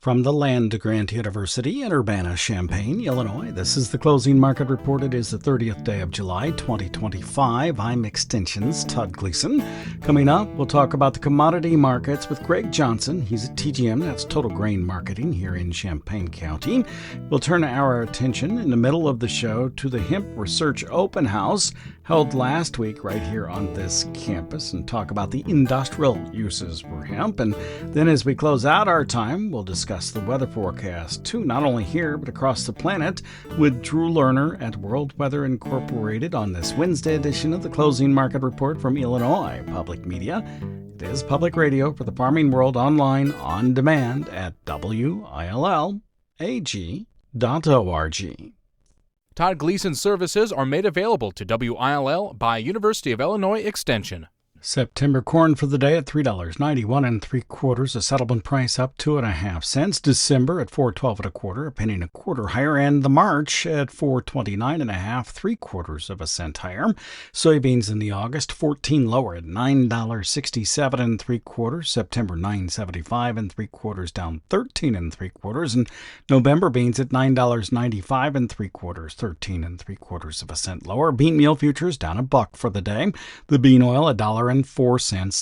From the land-grant University in Urbana-Champaign, Illinois, this is the Closing Market Report. It is the 30th day of July, 2025. I'm Extension's Todd Gleason. Coming up, we'll talk about the commodity markets with Greg Johnson. He's at TGM, that's Total Grain Marketing here in Champaign County. We'll turn our attention in the middle of the show to the Hemp Research Open House held last week right here on this campus and talk about the industrial uses for hemp. And then as we close out our time, we'll discuss the weather forecast too, not only here but across the planet with Drew Lerner at World Weather Incorporated on this Wednesday edition of the Closing Market Report from Illinois Public Media. It is public radio for the farming world online on demand at WILLAG.org. Todd Gleason services are made available to WILL by University of Illinois Extension. September corn for the day at $3.91 3/4, a settlement price up 2.5 cents. December at $4.12 1/4, a penny and a quarter higher, and the March at $4.29 3/4 cent higher. Soybeans in the August 14 lower at $9.67 3/4. September $9.75 3/4, down 13 3/4, and November beans at $9.95 3/4, 13 3/4 cent lower. Bean meal futures down $1 for the day. The bean oil $1.04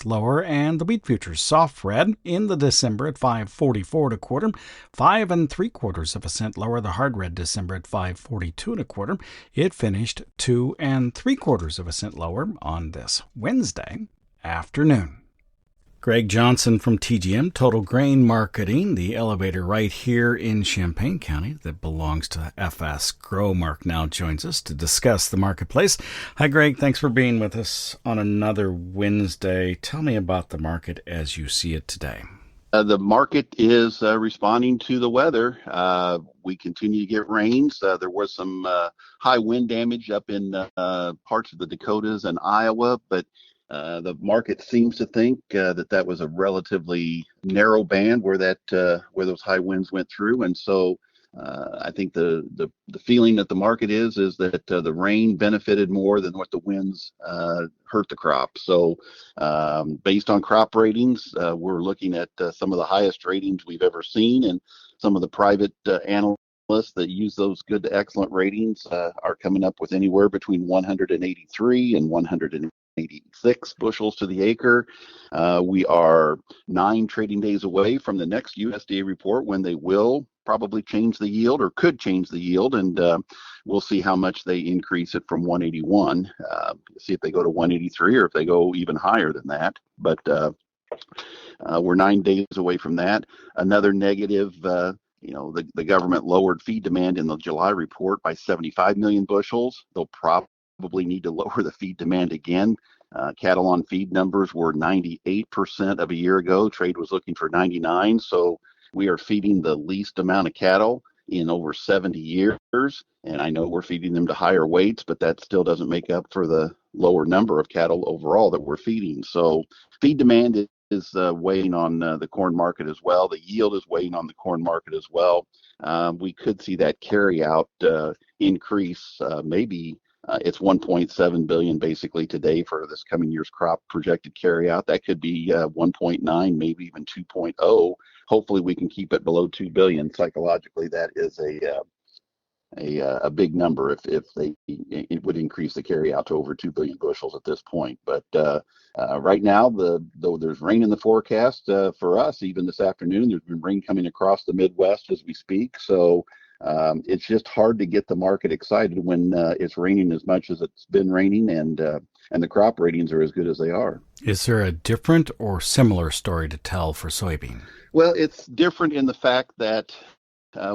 lower, and the wheat futures soft red in the December at $5.44 1/4, 5 3/4 cent lower. The hard red December at $5.42 1/4. It finished 2 3/4 cent lower on this Wednesday afternoon. Greg Johnson from TGM, Total Grain Marketing, the elevator right here in Champaign County that belongs to FS Growmark, now joins us to discuss the marketplace. Hi, Greg. Thanks for being with us on another Wednesday. Tell me about the market as you see it today. The market is responding to the weather. We continue to get rains. There was some high wind damage up in parts of the Dakotas and Iowa, but the market seems to think that was a relatively narrow band where those high winds went through, and so I think the feeling that the market is that the rain benefited more than what the winds hurt the crop. So based on crop ratings, we're looking at some of the highest ratings we've ever seen, and some of the private analysts that use those good to excellent ratings are coming up with anywhere between 183 and 186 bushels to the acre. We are 9 trading days away from the next USDA report when they will probably change the yield or could change the yield, and we'll see how much they increase it from 181. See if they go to 183 or if they go even higher than that. But we're 9 days away from that. Another negative, the government lowered feed demand in the July report by 75 million bushels. They'll probably need to lower the feed demand again. Cattle on feed numbers were 98% of a year ago. Trade was looking for 99. So we are feeding the least amount of cattle in over 70 years. And I know we're feeding them to higher weights, but that still doesn't make up for the lower number of cattle overall that we're feeding. So feed demand is weighing on the corn market as well. The yield is weighing on the corn market as well. We could see that carry out increase. Maybe it's 1.7 billion basically today for this coming year's crop projected carry out. That could be 1.9, maybe even 2.0. Hopefully we can keep it below 2 billion. Psychologically, that is a big number if it would increase the carry out to over 2 billion bushels at this point. But right now, though there's rain in the forecast for us, even this afternoon, there's been rain coming across the Midwest as we speak. So it's just hard to get the market excited when it's raining as much as it's been raining, and the crop ratings are as good as they are. Is there a different or similar story to tell for soybean? Well, it's different in the fact that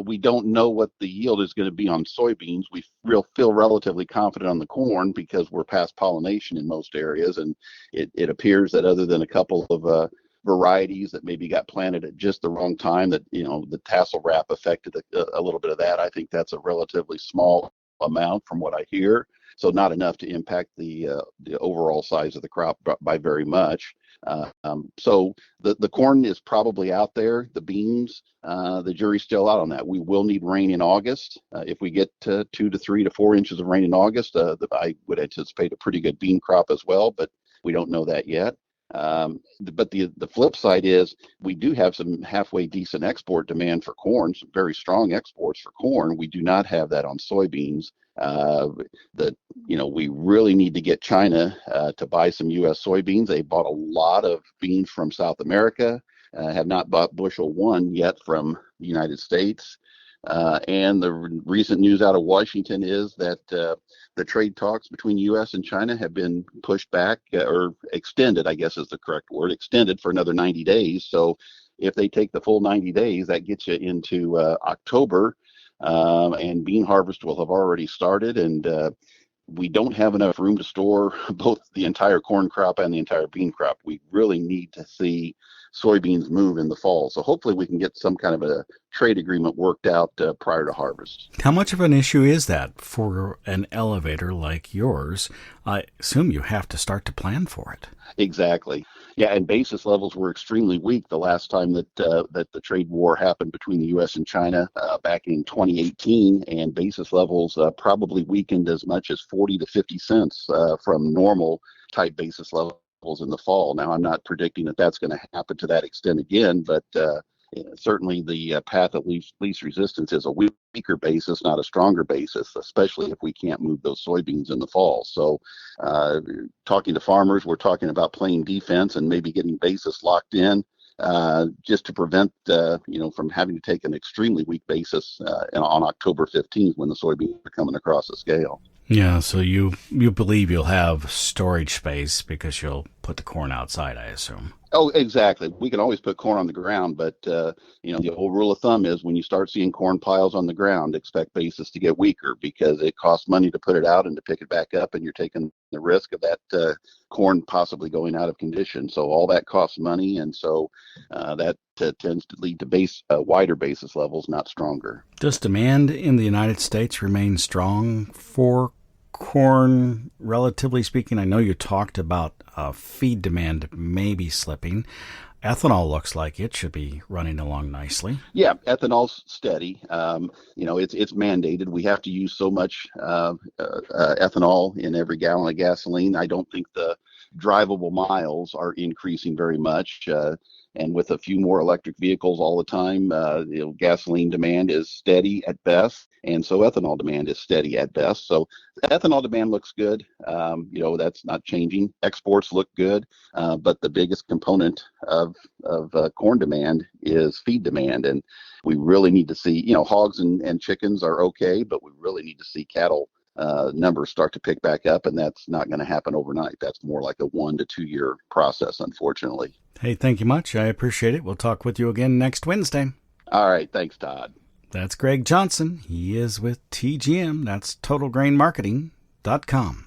we don't know what the yield is going to be on soybeans. We feel relatively confident on the corn because we're past pollination in most areas, and it appears that other than a couple of varieties that maybe got planted at just the wrong time, that the tassel wrap affected a little bit of that. I think that's a relatively small amount from what I hear, so not enough to impact the overall size of the crop by very much. So the corn is probably out there. The beans, the jury's still out on that. We will need rain in August. If we get 2 to 3 to 4 inches of rain in August, I would anticipate a pretty good bean crop as well, but we don't know that yet. But the flip side is we do have some halfway decent export demand for corn, some very strong exports for corn. We do not have that on soybeans. We really need to get China to buy some U.S. soybeans. They bought a lot of beans from South America, have not bought bushel one yet from the United States. And the recent news out of Washington is that the trade talks between U.S. and China have been pushed back or extended, I guess is the correct word, extended for another 90 days. So if they take the full 90 days, that gets you into October, and bean harvest will have already started. And we don't have enough room to store both the entire corn crop and the entire bean crop. We really need to see soybeans move in the fall. So hopefully we can get some kind of a trade agreement worked out prior to harvest. How much of an issue is that for an elevator like yours? I assume you have to start to plan for it. Exactly. Yeah, and basis levels were extremely weak the last time that the trade war happened between the U.S. and China back in 2018, and basis levels probably weakened as much as 40 to 50 cents from normal type basis levels in the fall. Now, I'm not predicting that that's going to happen to that extent again, but certainly the path of least resistance is a weaker basis, not a stronger basis, especially if we can't move those soybeans in the fall. So talking to farmers, we're talking about playing defense and maybe getting basis locked in just to prevent from having to take an extremely weak basis on October 15th when the soybeans are coming across the scale. Yeah, so you believe you'll have storage space because you'll put the corn outside, I assume. Oh, exactly. We can always put corn on the ground, but the whole rule of thumb is when you start seeing corn piles on the ground, expect basis to get weaker because it costs money to put it out and to pick it back up, and you're taking the risk of that corn possibly going out of condition. So all that costs money, and so that tends to lead to wider basis levels, not stronger. Does demand in the United States remain strong for corn, relatively speaking? I know you talked about feed demand maybe slipping. Ethanol looks like it should be running along nicely. Yeah, ethanol's steady. It's mandated. We have to use so much ethanol in every gallon of gasoline. I don't think the drivable miles are increasing very much. And with a few more electric vehicles all the time, gasoline demand is steady at best, and so ethanol demand is steady at best. So ethanol demand looks good. That's not changing. Exports look good, but the biggest component of corn demand is feed demand, and we really need to see. Hogs and chickens are okay, but we really need to see cattle numbers start to pick back up, and that's not going to happen overnight. That's more like a 1 to 2 year process, unfortunately. Hey, thank you much. I appreciate it. We'll talk with you again next Wednesday. All right. Thanks, Todd. That's Greg Johnson. He is with TGM. That's TotalGrainMarketing.com.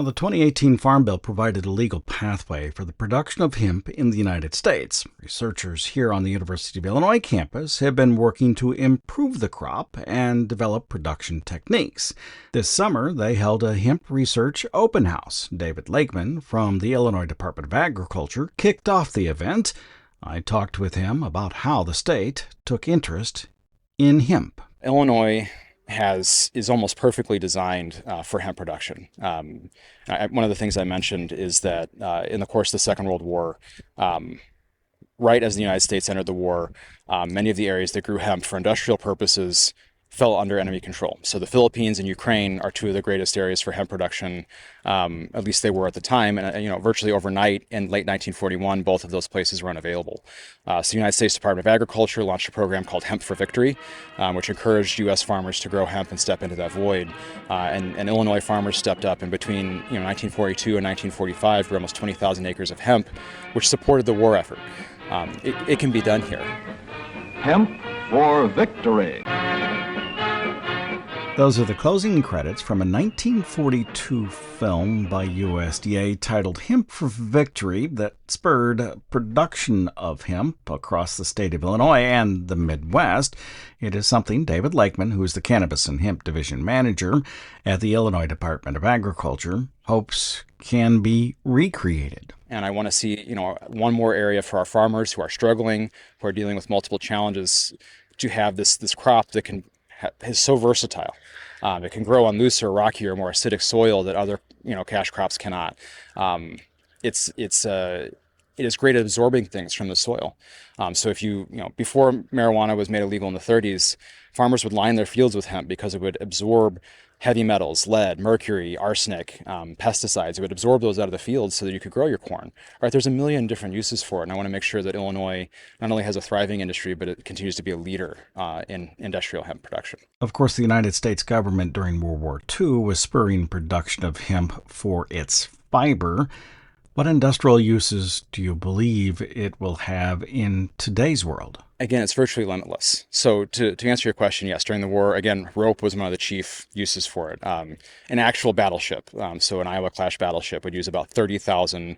The 2018 Farm Bill provided a legal pathway for the production of hemp in the United States. Researchers here on the University of Illinois campus have been working to improve the crop and develop production techniques. This summer, they held a hemp research open house. David Lakeman from the Illinois Department of Agriculture kicked off the event. I talked with him about how the state took interest in hemp. Illinois is almost perfectly designed for hemp production. One of the things I mentioned is that in the course of the Second World War, right as the United States entered the war, many of the areas that grew hemp for industrial purposes fell under enemy control. So the Philippines and Ukraine are two of the greatest areas for hemp production, at least they were at the time. And virtually overnight in late 1941, both of those places were unavailable. So the United States Department of Agriculture launched a program called Hemp for Victory, which encouraged U.S. farmers to grow hemp and step into that void. And Illinois farmers stepped up, and between 1942 and 1945 grew almost 20,000 acres of hemp, which supported the war effort. It can be done here. Hemp for Victory. Those are the closing credits from a 1942 film by USDA titled Hemp for Victory that spurred production of hemp across the state of Illinois and the Midwest. It is something David Lakeman, who is the Cannabis and Hemp Division Manager at the Illinois Department of Agriculture, hopes can be recreated. And I want to see, one more area for our farmers who are struggling, who are dealing with multiple challenges, to have this crop that can is so versatile. It can grow on looser, rockier, more acidic soil that other cash crops cannot. It is great at absorbing things from the soil. So if before marijuana was made illegal in the 30s, farmers would line their fields with hemp because it would absorb heavy metals, lead, mercury, arsenic, pesticides. It would absorb those out of the fields so that you could grow your corn. Right? There's a million different uses for it, and I want to make sure that Illinois not only has a thriving industry, but it continues to be a leader in industrial hemp production. Of course, the United States government during World War II was spurring production of hemp for its fiber. What industrial uses do you believe it will have in today's world? Again, it's virtually limitless. So to answer your question, yes, during the war, again, rope was one of the chief uses for it. An actual battleship, so an Iowa-class battleship would use about 30,000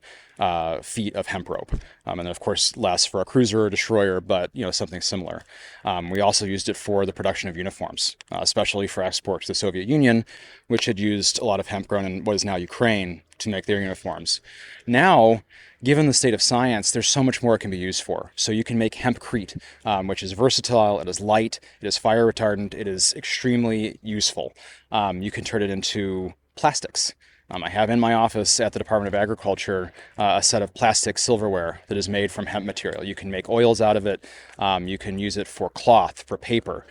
feet of hemp rope. And then, of course, less for a cruiser or destroyer, but something similar. We also used it for the production of uniforms, especially for export to the Soviet Union, which had used a lot of hemp grown in what is now Ukraine to make their uniforms. Now, given the state of science, there's so much more it can be used for. So you can make hempcrete, which is versatile, it is light, it is fire retardant, it is extremely useful. You can turn it into plastics. I have in my office at the Department of Agriculture a set of plastic silverware that is made from hemp material. You can make oils out of it. You can use it for cloth, for paper.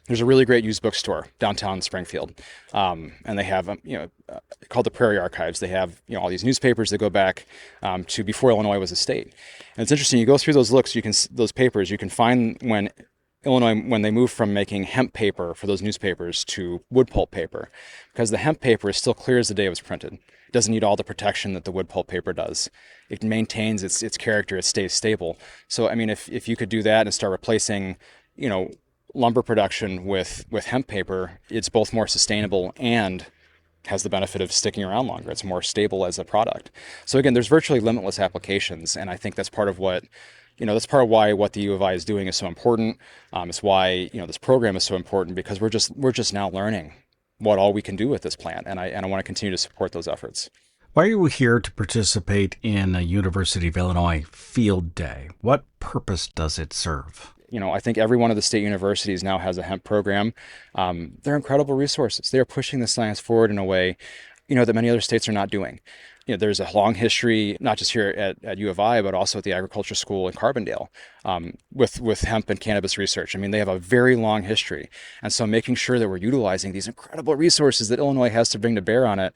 There's a really great used bookstore downtown Springfield, and they have, called the Prairie Archives. They have, all these newspapers that go back to before Illinois was a state. And it's interesting. You go through those papers. You can find when they moved from making hemp paper for those newspapers to wood pulp paper, because the hemp paper is still clear as the day it was printed. It doesn't need all the protection that the wood pulp paper does. It maintains its character. It stays stable. So, I mean, if you could do that and start replacing, lumber production with hemp paper, it's both more sustainable and has the benefit of sticking around longer. It's more stable as a product. So again, there's virtually limitless applications, and I think that's part of what what the U of I is doing is so important. It's why this program is so important, because we're just now learning what all we can do with this plant, and I want to continue to support those efforts. Why are you here to participate in a University of Illinois Field Day? What purpose does it serve? I think every one of the state universities now has a hemp program. They're incredible resources. They are pushing the science forward in a way, that many other states are not doing. There's a long history, not just here at U of I, but also at the Agriculture School in Carbondale, with hemp and cannabis research. I mean, they have a very long history. And so making sure that we're utilizing these incredible resources that Illinois has to bring to bear on it,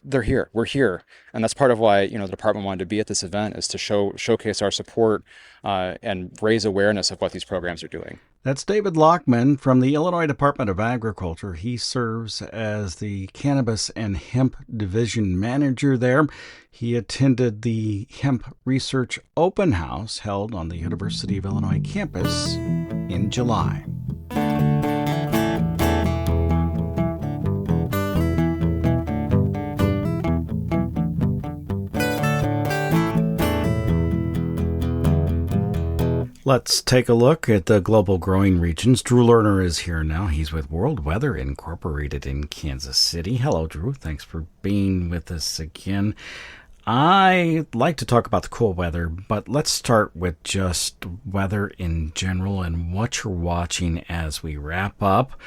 they're here. We're here. And that's part of why, the department wanted to be at this event, is to showcase our support and raise awareness of what these programs are doing. That's David Lakeman from the Illinois Department of Agriculture. He serves as the Cannabis and Hemp Division Manager there. He attended the Hemp Research Open House held on the University of Illinois campus in July. Let's take a look at the global growing regions. Drew Lerner is here now. He's with World Weather Incorporated in Kansas City. Hello, Drew. Thanks for being with us again. I'd like to talk about the cool weather, but let's start with just weather in general and what you're watching as we wrap up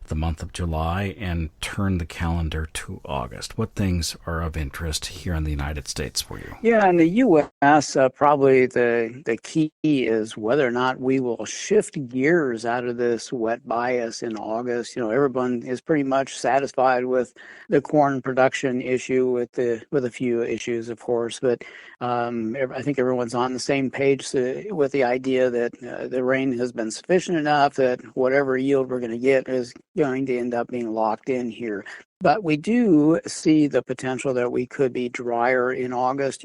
the month of July and turn the calendar to August. What things are of interest here in the United States for you? Yeah, in the U.S., probably the key is whether or not we will shift gears out of this wet bias in August. Everyone is pretty much satisfied with the corn production issue, with a few issues, of course, but I think everyone's on the same page with the idea that the rain has been sufficient enough that whatever yield we're going to get is going to end up being locked in here. But we do see the potential that we could be drier in August.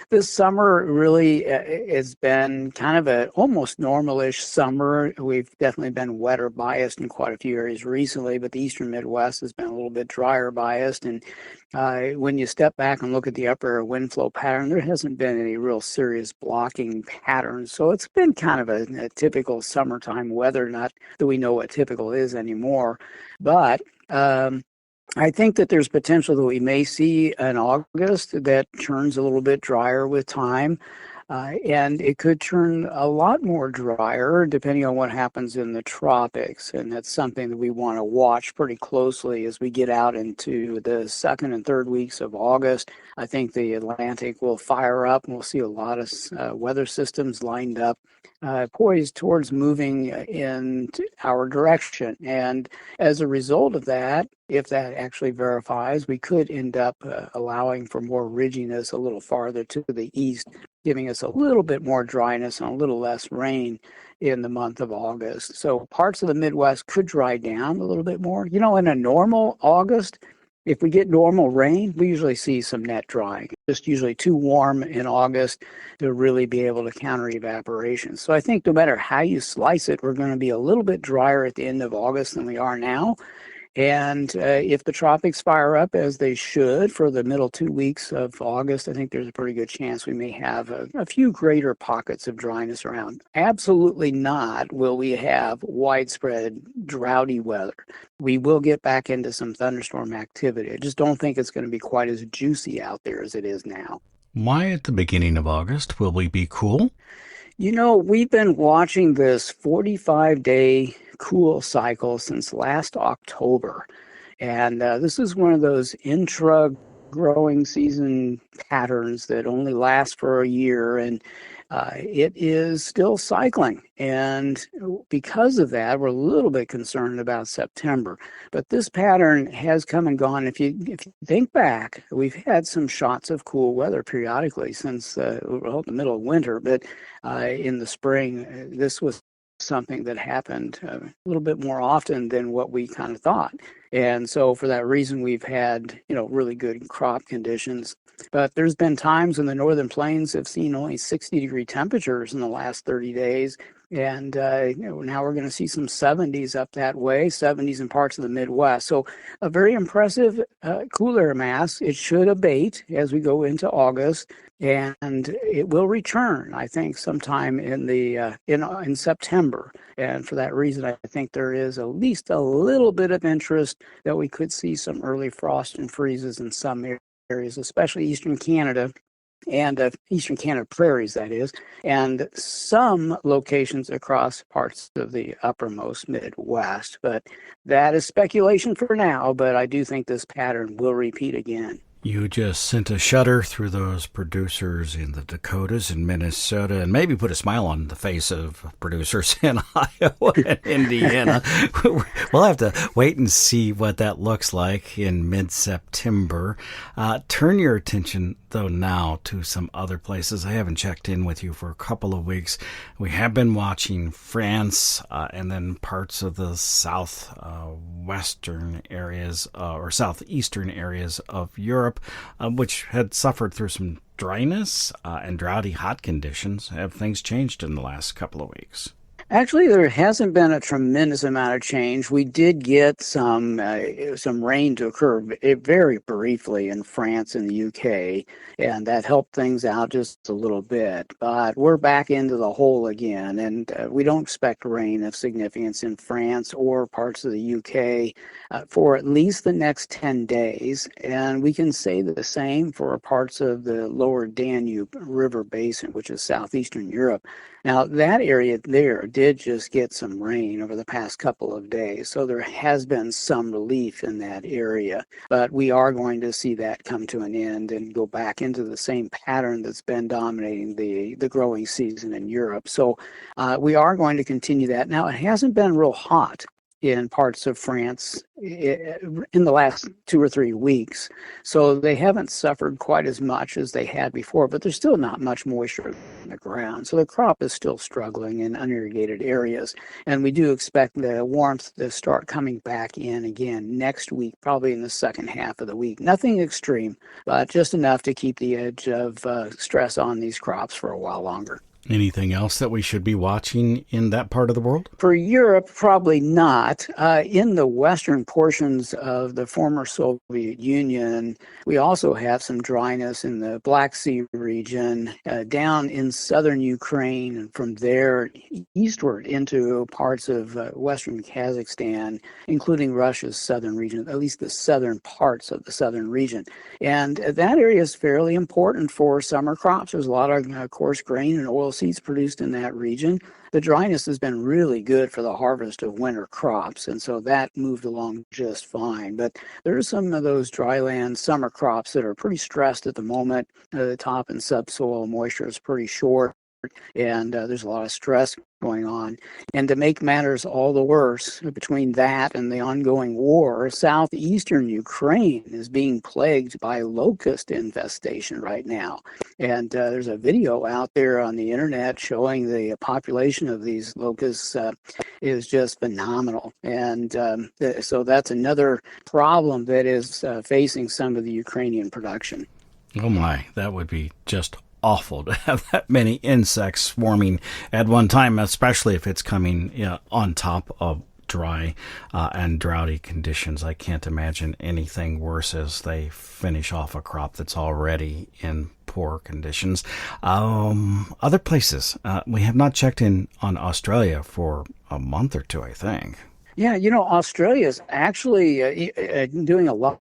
This summer really has been kind of a almost normal-ish summer. We've definitely been wetter biased in quite a few areas recently, but the eastern Midwest has been a little bit drier biased. And when you step back and look at the upper air wind flow pattern, there hasn't been any real serious blocking patterns. So it's been kind of a typical summertime weather, not that we know what typical is anymore. But I think that there's potential that we may see an August that turns a little bit drier with time. And it could turn a lot more drier depending on what happens in the tropics. And that's something that we want to watch pretty closely as we get out into the second and third weeks of August. I think the Atlantic will fire up and we'll see a lot of weather systems lined up, poised towards moving in our direction. And as a result of that, if that actually verifies, we could end up allowing for more ridginess a little farther to the east, giving us a little bit more dryness and a little less rain in the month of August. So parts of the Midwest could dry down a little bit more. You know, in a normal August, if we get normal rain, we usually see some net drying. Just usually too warm in August to really be able to counter evaporation. So I think no matter how you slice it, we're going to be a little bit drier at the end of August than we are now. And if the tropics fire up as they should for the middle 2 weeks of August, I think there's a pretty good chance we may have a few greater pockets of dryness around. Absolutely not will we have widespread droughty weather. We will get back into some thunderstorm activity. I just don't think it's going to be quite as juicy out there as it is now. Why at the beginning of August will we be cool? You know, we've been watching this 45-day cool cycle since last October. And this is one of those intra-growing season patterns that only last for a year. And it is still cycling. And because of that, we're a little bit concerned about September. But this pattern has come and gone. If you think back, we've had some shots of cool weather periodically since the middle of winter. But in the spring, this was something that happened a little bit more often than what we kind of thought. And so for that reason, we've had, really good crop conditions. But there's been times when the northern plains have seen only 60-degree temperatures in the last 30 days. And now we're going to see some 70s up that way, 70s in parts of the Midwest. So a very impressive cool air mass. It should abate as we go into August, and it will return, I think, sometime in September. And for that reason, I think there is at least a little bit of interest that we could see some early frost and freezes in some areas, especially eastern Canada. And eastern Canada prairies, that is, and some locations across parts of the uppermost Midwest. But that is speculation for now, but I do think this pattern will repeat again. You just sent a shudder through those producers in the Dakotas and Minnesota and maybe put a smile on the face of producers in Iowa and Indiana. We'll have to wait and see what that looks like in mid-September. Turn your attention, though, now to some other places. I haven't checked in with you for a couple of weeks. We have been watching France and then parts of the southwestern areas or southeastern areas of Europe, which had suffered through some dryness and droughty hot conditions. Have things changed in the last couple of weeks? Actually, there hasn't been a tremendous amount of change. We did get some rain to occur very briefly in France and the UK, and that helped things out just a little bit. But we're back into the hole again, and we don't expect rain of significance in France or parts of the UK for at least the next 10 days. And we can say the same for parts of the lower Danube River Basin, which is southeastern Europe. Now, that area there did just get some rain over the past couple of days, so there has been some relief in that area. But we are going to see that come to an end and go back into the same pattern that's been dominating the growing season in Europe. So we are going to continue that. Now, it hasn't been real hot in parts of France in the last 2 or 3 weeks. So they haven't suffered quite as much as they had before, but there's still not much moisture in the ground. So the crop is still struggling in unirrigated areas. And we do expect the warmth to start coming back in again next week, probably in the second half of the week. Nothing extreme, but just enough to keep the edge of stress on these crops for a while longer. Anything else that we should be watching in that part of the world? For Europe, probably not. In the western portions of the former Soviet Union, we also have some dryness in the Black Sea region, down in southern Ukraine, and from there eastward into parts of western Kazakhstan, including Russia's southern region, at least the southern parts of the southern region. And that area is fairly important for summer crops. There's a lot of coarse grain and oil seeds produced in that region. The dryness has been really good for the harvest of winter crops, and so that moved along just fine. But there are some of those dryland summer crops that are pretty stressed at the moment. The top and subsoil moisture is pretty short, and there's a lot of stress going on. And to make matters all the worse, between that and the ongoing war, southeastern Ukraine is being plagued by locust infestation right now. And there's a video out there on the internet showing the population of these locusts is just phenomenal. And so that's another problem that is facing some of the Ukrainian production. Oh my, that would be just awful to have that many insects swarming at one time, especially if it's coming on top of dry and droughty conditions. I can't imagine anything worse as they finish off a crop that's already in poor conditions. Other places, we have not checked in on Australia for a month or two, I think. Yeah, Australia is actually doing a lot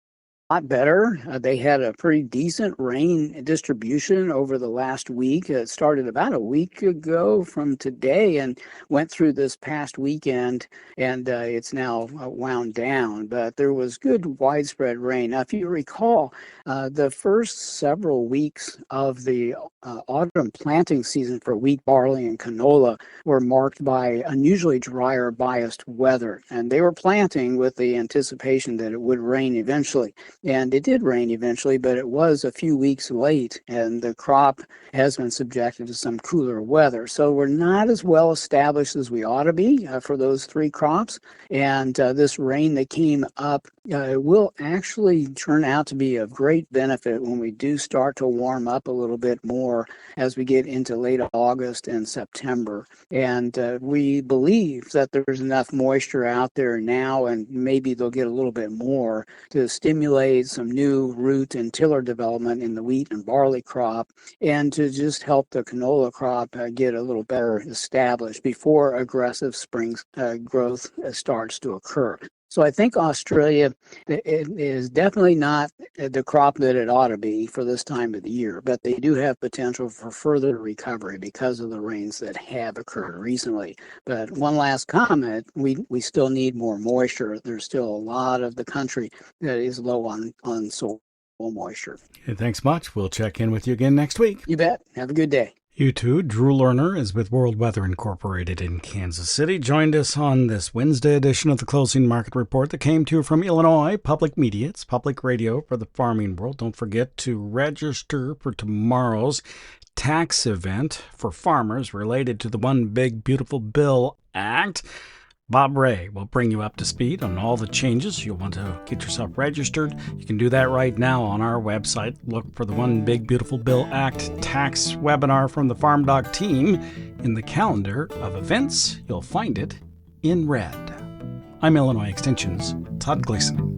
better. They had a pretty decent rain distribution over the last week. It started about a week ago from today and went through this past weekend, and it's now wound down. But there was good widespread rain. Now, if you recall, the first several weeks of the autumn planting season for wheat, barley, and canola were marked by unusually drier, biased weather. And they were planting with the anticipation that it would rain eventually. And it did rain eventually, but it was a few weeks late, and the crop has been subjected to some cooler weather. So we're not as well established as we ought to be for those three crops. And this rain that came up will actually turn out to be of great benefit when we do start to warm up a little bit more as we get into late August and September. And we believe that there's enough moisture out there now, and maybe they'll get a little bit more to stimulate some new root and tiller development in the wheat and barley crop, and to just help the canola crop get a little better established before aggressive spring growth starts to occur. So I think Australia is definitely not the crop that it ought to be for this time of the year, but they do have potential for further recovery because of the rains that have occurred recently. But one last comment, we still need more moisture. There's still a lot of the country that is low on soil moisture. Hey, thanks much. We'll check in with you again next week. You bet. Have a good day. You too. Drew Lerner is with World Weather Incorporated in Kansas City. Joined us on this Wednesday edition of the Closing Market Report that came to you from Illinois Public Media. It's public radio for the farming world. Don't forget to register for tomorrow's tax event for farmers related to the One Big Beautiful Bill Act. Bob Ray will bring you up to speed on all the changes. You'll want to get yourself registered. You can do that right now on our website. Look for the One Big Beautiful Bill Act tax webinar from the FarmDoc team. In the calendar of events, you'll find it in red. I'm Illinois Extension's Todd Gleason.